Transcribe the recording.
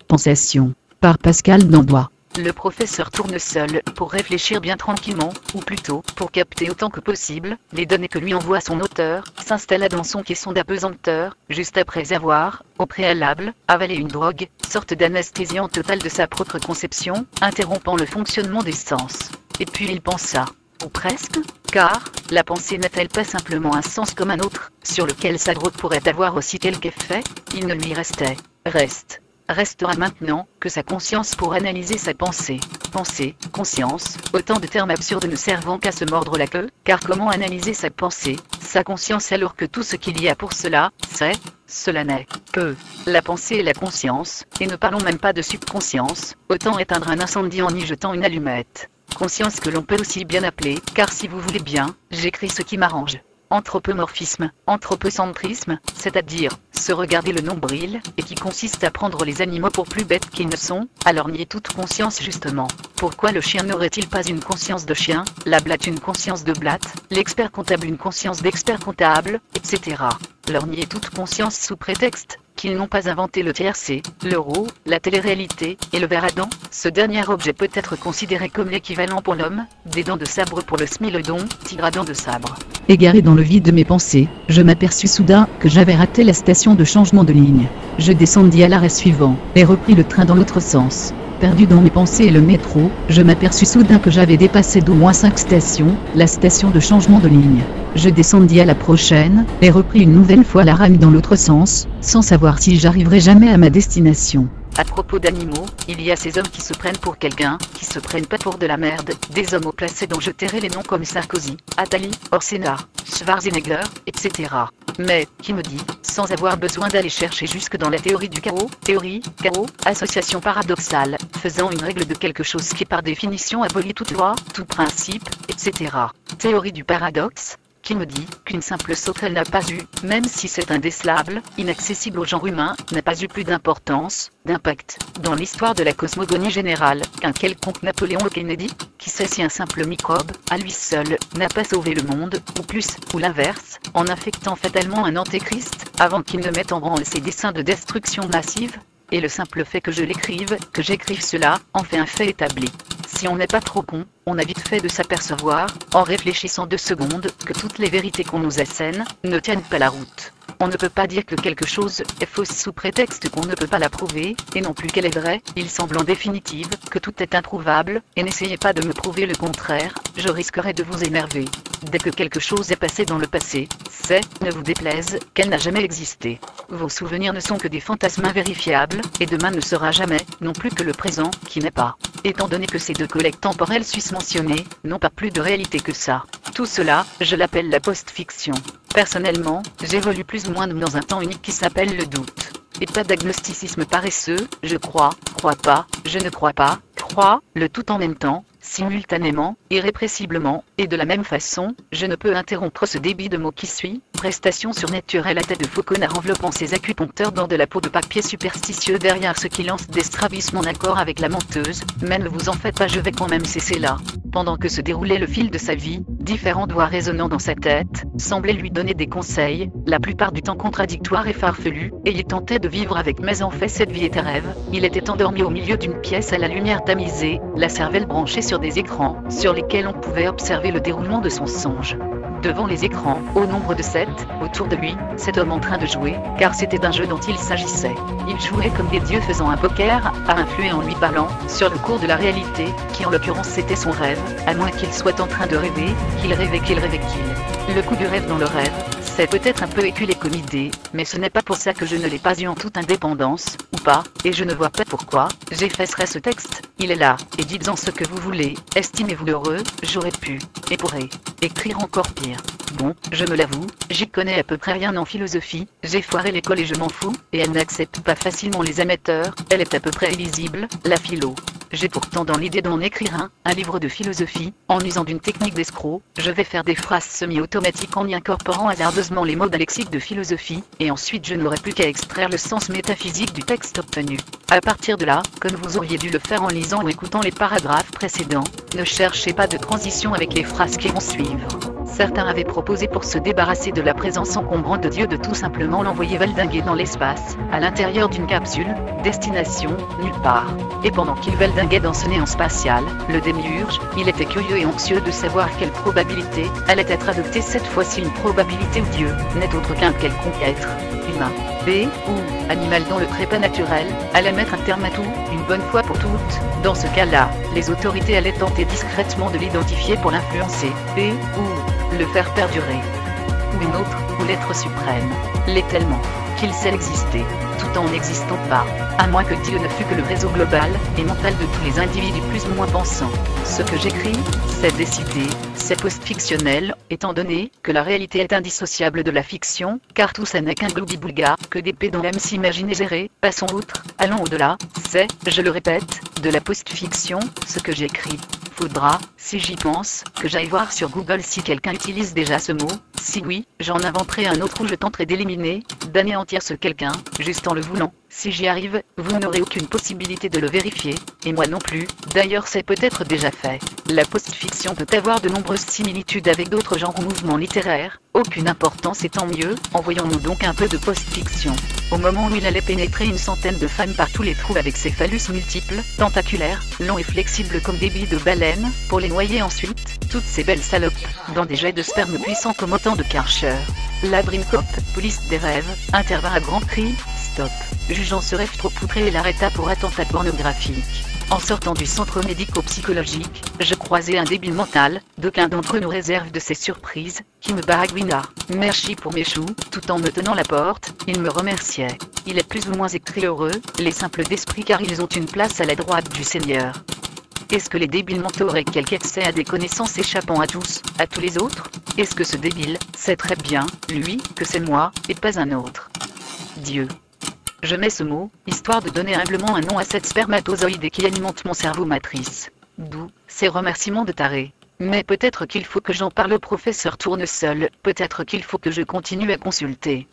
Pensation, par Pascal Dandois. Le professeur tourne seul, pour réfléchir bien tranquillement, ou plutôt, pour capter autant que possible, les données que lui envoie son auteur, s'installa dans son caisson d'apesanteur, juste après avoir, au préalable, avalé une drogue, sorte d'anesthésiant total de sa propre conception, interrompant le fonctionnement des sens. Et puis il pensa. Ou presque, car, la pensée n'a-t-elle pas simplement un sens comme un autre, sur lequel sa drogue pourrait avoir aussi quelque effet? Il ne lui restera maintenant que sa conscience pour analyser sa pensée. Pensée, conscience, autant de termes absurdes ne servant qu'à se mordre la queue, car comment analyser sa pensée, sa conscience alors que tout ce qu'il y a pour cela, cela n'est que la pensée et la conscience, et ne parlons même pas de subconscience, autant éteindre un incendie en y jetant une allumette. Conscience que l'on peut aussi bien appeler, car si vous voulez bien, j'écris ce qui m'arrange. Anthropomorphisme, anthropocentrisme, c'est-à-dire, se regarder le nombril, et qui consiste à prendre les animaux pour plus bêtes qu'ils ne sont, alors nier toute conscience justement. Pourquoi le chien n'aurait-il pas une conscience de chien, la blatte une conscience de blatte, l'expert comptable une conscience d'expert comptable, etc. Leur nier toute conscience sous prétexte qu'ils n'ont pas inventé le tiercé, l'euro, la télé-réalité, et le verre à dents. Ce dernier objet peut être considéré comme l'équivalent pour l'homme, des dents de sabre pour le smilodon, tigre à dents de sabre. Égaré dans le vide de mes pensées, je m'aperçus soudain que j'avais raté la station de changement de ligne. Je descendis à l'arrêt suivant, et repris le train dans l'autre sens. Perdu dans mes pensées et le métro, je m'aperçus soudain que j'avais dépassé d'au moins 5 stations, la station de changement de ligne. Je descendis à la prochaine, et repris une nouvelle fois la rame dans l'autre sens, sans savoir si j'arriverais jamais à ma destination. À propos d'animaux, il y a ces hommes qui se prennent pour quelqu'un, qui se prennent pas pour de la merde, des hommes au placé dont je tairai les noms comme Sarkozy, Attali, Orsena, Schwarzenegger, etc. Mais, qui me dit, sans avoir besoin d'aller chercher jusque dans la théorie du chaos, association paradoxale, faisant une règle de quelque chose qui par définition abolit toute loi, tout principe, etc. Théorie du paradoxe, qui me dit qu'une simple sauterelle n'a pas eu, même si c'est indécelable, inaccessible au genre humain, n'a pas eu plus d'importance, d'impact, dans l'histoire de la cosmogonie générale, qu'un quelconque Napoléon ou Kennedy, qui sait si un simple microbe, à lui seul, n'a pas sauvé le monde, ou plus, ou l'inverse, en infectant fatalement un antéchrist, avant qu'il ne mette en branle ses desseins de destruction massive. Et le simple fait que je l'écrive, que j'écrive cela, en fait un fait établi. Si on n'est pas trop con, on a vite fait de s'apercevoir, en réfléchissant 2 secondes, que toutes les vérités qu'on nous assène, ne tiennent pas la route. On ne peut pas dire que quelque chose est fausse sous prétexte qu'on ne peut pas la prouver, et non plus qu'elle est vraie. Il semble en définitive que tout est introuvable, et n'essayez pas de me prouver le contraire, je risquerais de vous énerver. Dès que quelque chose est passé dans le passé, ne vous déplaise, qu'elle n'a jamais existé. Vos souvenirs ne sont que des fantasmes invérifiables, et demain ne sera jamais, non plus que le présent, qui n'est pas. Étant donné que ces 2 collègues temporels sus-mentionnés, n'ont pas plus de réalité que ça. Tout cela, je l'appelle la post-fiction. Personnellement, j'évolue plus ou moins dans un temps unique qui s'appelle le doute. Et pas d'agnosticisme paresseux, je crois pas, je ne crois pas, crois, le tout en même temps, simultanément, irrépressiblement, et de la même façon, je ne peux interrompre ce débit de mots qui suit, prestation surnaturelle à tête de faux connard enveloppant ses acupuncteurs dans de la peau de papier superstitieux derrière ce qui lance des strabismes en accord avec la menteuse, mais ne vous en faites pas, je vais quand même cesser là. Pendant que se déroulait le fil de sa vie, différentes voix résonnant dans sa tête, semblaient lui donner des conseils, la plupart du temps contradictoires et farfelus, et il tentait de vivre avec mais en fait cette vie était rêve. Il était endormi au milieu d'une pièce à la lumière tamisée, la cervelle branchée sur des écrans, sur lesquels on pouvait observer le déroulement de son songe. Devant les écrans, au nombre de 7, autour de lui, cet homme en train de jouer, car c'était d'un jeu dont il s'agissait. Il jouait comme des dieux faisant un poker, à influer en lui parlant, sur le cours de la réalité, qui en l'occurrence c'était son rêve, à moins qu'il soit en train de rêver, qu'il rêvait qu'il. Le coup du rêve dans le rêve, c'est peut-être un peu éculé comme idée, mais ce n'est pas pour ça que je ne l'ai pas eu en toute indépendance, ou pas, et je ne vois pas pourquoi. J'effacerai ce texte, il est là, et dites-en ce que vous voulez, estimez-vous heureux, j'aurais pu, et pourrais, écrire encore pire. Bon, je me l'avoue, j'y connais à peu près rien en philosophie, j'ai foiré l'école et je m'en fous, et elle n'accepte pas facilement les amateurs, elle est à peu près illisible, la philo. J'ai pourtant dans l'idée d'en écrire un livre de philosophie, en usant d'une technique d'escroc, je vais faire des phrases semi-automatiques en y incorporant hasardeusement les mots de lexique de philosophie, et ensuite je n'aurai plus qu'à extraire le sens métaphysique du texte obtenu. À partir de là, comme vous auriez dû le faire en lisant ou écoutant les paragraphes précédents, ne cherchez pas de transition avec les phrases qui vont suivre. Certains avaient proposé pour se débarrasser de la présence encombrante de Dieu de tout simplement l'envoyer valdinguer dans l'espace, à l'intérieur d'une capsule, destination, nulle part. Et pendant qu'il valdinguait dans ce néant spatial, le démiurge, il était curieux et anxieux de savoir quelle probabilité allait être adoptée cette fois-ci, une probabilité où Dieu n'est autre qu'un quelconque être humain, ou animal dont le trépas naturel allait mettre un terme à tout, une bonne fois pour toutes. Dans ce cas-là, les autorités allaient tenter discrètement de l'identifier pour l'influencer, ou le faire perdurer. Ou une autre, ou l'être suprême, l'est tellement qu'il sait exister, tout en n'existant pas, à moins que Dieu ne fût que le réseau global et mental de tous les individus plus ou moins pensants. Ce que j'écris, c'est décidé, c'est post-fictionnel, étant donné que la réalité est indissociable de la fiction, car tout ça n'est qu'un gloubi-boulga, que des pédants même s'imaginer gérer. Passons outre, allons au-delà, c'est, je le répète, de la post-fiction, ce que j'écris. Faudra, si j'y pense, que j'aille voir sur Google si quelqu'un utilise déjà ce mot. Si oui, j'en inventerai un autre où je tenterai d'éliminer, d'anéantir ce quelqu'un, juste en le voulant. Si j'y arrive, vous n'aurez aucune possibilité de le vérifier, et moi non plus, d'ailleurs c'est peut-être déjà fait. La post-fiction peut avoir de nombreuses similitudes avec d'autres genres ou mouvements littéraires, aucune importance et tant mieux, envoyons-nous donc un peu de post-fiction. Au moment où il allait pénétrer une centaine de femmes par tous les trous avec ses phallus multiples, tentaculaires, longs et flexibles comme des billes de baleine, pour les noyer ensuite, toutes ces belles salopes, dans des jets de sperme puissants comme autant de Karcher. La Brimcop, police des rêves, intervint à grands cris, stop. Jugeant ce rêve trop poutré et l'arrêta pour attentat pornographique. En sortant du centre médico-psychologique, je croisai un débile mental, d'aucuns d'entre eux nous réservent de ces surprises, qui me baragouina. Merci pour mes choux, tout en me tenant la porte, il me remerciait. Il est plus ou moins heureux, les simples d'esprit car ils ont une place à la droite du Seigneur. Est-ce que les débiles mentaux auraient quelque accès à des connaissances échappant à tous les autres? Est-ce que ce débile sait très bien, lui, que c'est moi, et pas un autre? Dieu. Je mets ce mot, histoire de donner humblement un nom à cette spermatozoïde qui alimente mon cerveau matrice. D'où ces remerciements de taré. Mais peut-être qu'il faut que j'en parle au professeur Tournesol, peut-être qu'il faut que je continue à consulter